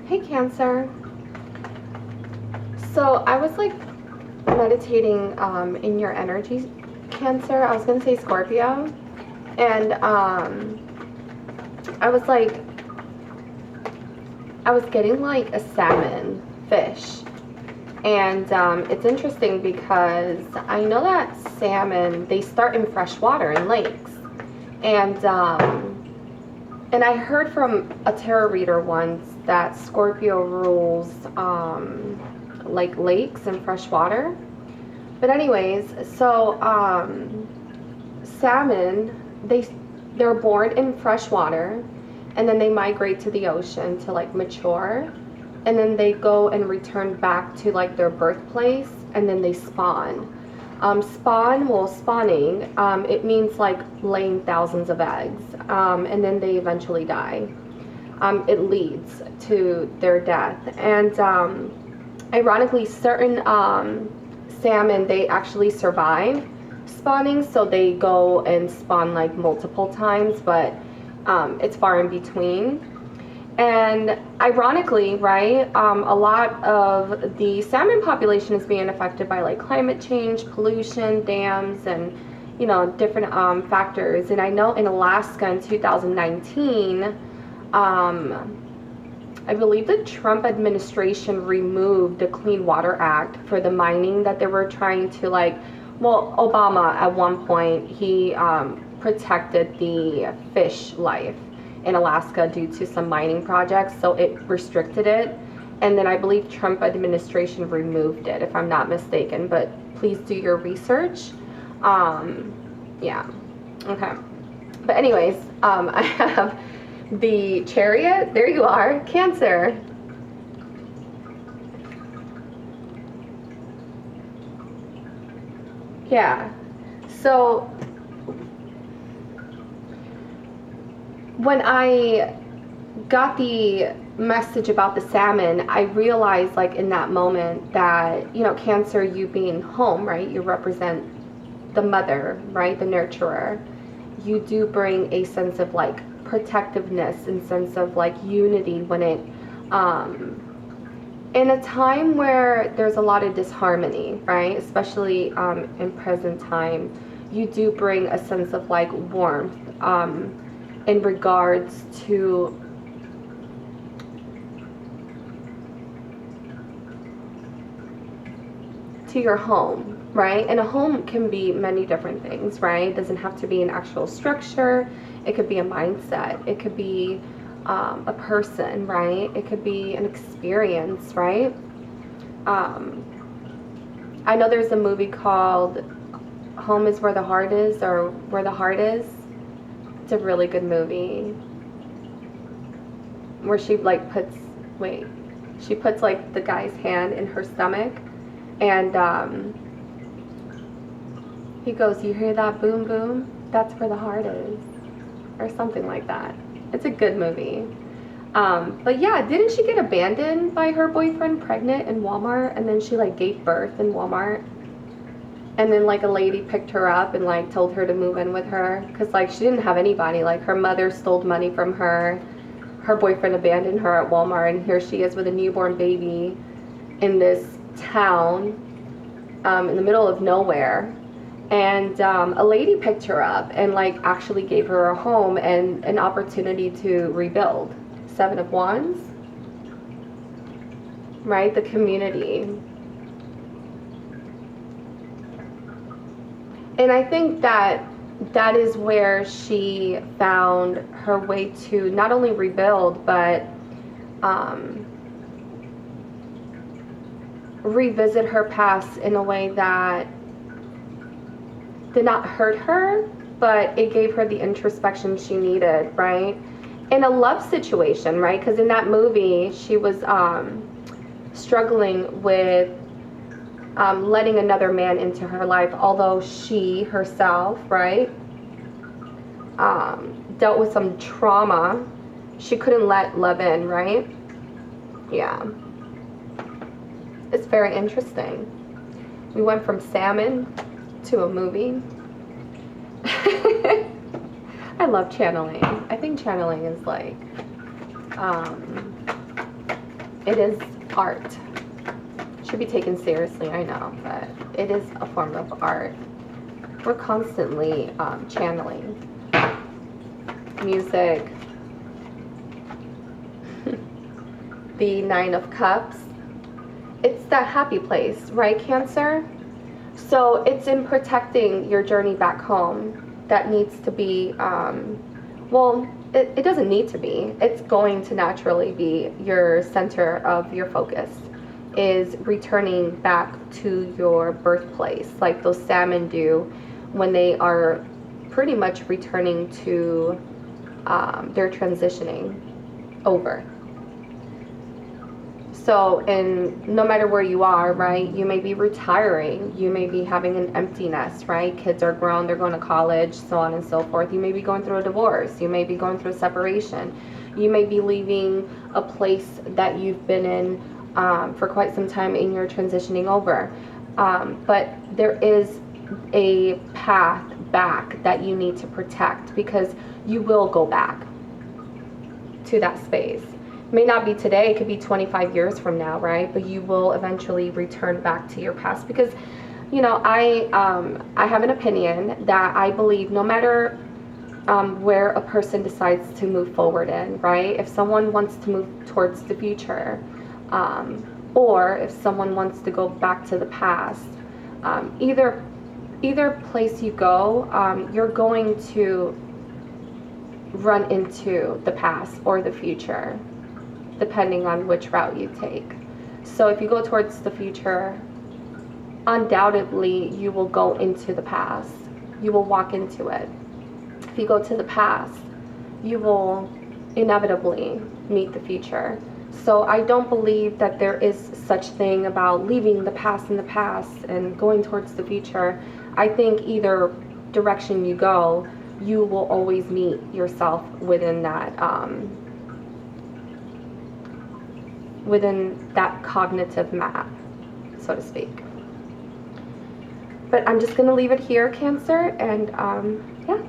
Hey Cancer. So I was like meditating in your energy, Cancer. I was gonna say Scorpio, and I was like, I was getting like a salmon fish, and it's interesting because I know that salmon, they start in fresh water in lakes, and I heard from a tarot reader once that Scorpio rules like lakes and fresh water. But anyways, so salmon, they're born in fresh water, and then they migrate to the ocean to like mature, and then they go and return back to like their birthplace, and then they spawn. Spawning, it means like laying thousands of eggs, and then they eventually die. It leads to their death. And ironically, certain salmon, they actually survive spawning, so they go and spawn like multiple times, but it's far in between. And ironically, right, a lot of the salmon population is being affected by like climate change, pollution, dams, and different factors. And I know in Alaska in 2019, I believe the Trump administration removed the Clean Water Act for the mining that they were trying to Obama at one point, he protected the fish life in Alaska due to some mining projects, so it restricted it. And then I believe Trump administration removed it, if I'm not mistaken, but please do your research. Yeah, okay. But anyways, I have the Chariot. There you are, Cancer. Yeah, so when I got the message about the salmon, I realized like in that moment that, Cancer, you being home, right? You represent the mother, right? The nurturer. You do bring a sense of like protectiveness and sense of like unity when it, in a time where there's a lot of disharmony, right? Especially in present time, you do bring a sense of like warmth in regards to your home, right? And a home can be many different things, right? It doesn't have to be an actual structure. It could be a mindset. It could be a person, right? It could be an experience, right? I know there's a movie called Home is Where the Heart Is, or Where the Heart Is. It's a really good movie where she like puts like the guy's hand in her stomach, and he goes, "You hear that boom boom? That's where the heart is," or something like that. It's a good movie. But yeah, didn't she get abandoned by her boyfriend pregnant in Walmart, and then she like gave birth in Walmart? And then like a lady picked her up and like told her to move in with her because like she didn't have anybody. Like her mother stole money from her. Her boyfriend abandoned her at Walmart, and here she is with a newborn baby in this town in the middle of nowhere. And a lady picked her up and like actually gave her a home and an opportunity to rebuild. Seven of Wands, right? The community. And I think that is where she found her way to not only rebuild, but revisit her past in a way that did not hurt her, but it gave her the introspection she needed, right? In a love situation, right? Because in that movie, she was struggling with letting another man into her life, although she herself, right, dealt with some trauma. She couldn't let love in, right? Yeah. It's very interesting. We went from salmon to a movie. I love channeling. I think channeling is like It is art. Should be taken seriously, I know, but it is a form of art. We're constantly channeling music. The Nine of Cups. It's that happy place, right, Cancer? So it's in protecting your journey back home that needs to be, well, it doesn't need to be. It's going to naturally be your center of your focus, is returning back to your birthplace, like those salmon do when they are pretty much returning to their transitioning over. So, and no matter where you are, right, you may be retiring, you may be having an empty nest, right? Kids are grown, they're going to college, so on and so forth. You may be going through a divorce, you may be going through a separation, you may be leaving a place that you've been in for quite some time and you're transitioning over. But there is a path back that you need to protect, because you will go back to that space. May not be today, it could be 25 years from now, right? But you will eventually return back to your past, because, you know, I have an opinion that I believe no matter where a person decides to move forward in, right? If someone wants to move towards the future, or if someone wants to go back to the past, either place you go, you're going to run into the past or the future, depending on which route you take. So if you go towards the future, undoubtedly you will go into the past. You will walk into it. If you go to the past, you will inevitably meet the future. So I don't believe that there is such thing about leaving the past in the past and going towards the future. I think either direction you go, you will always meet yourself within that cognitive map, so to speak. But I'm just going to leave it here, Cancer, and yeah.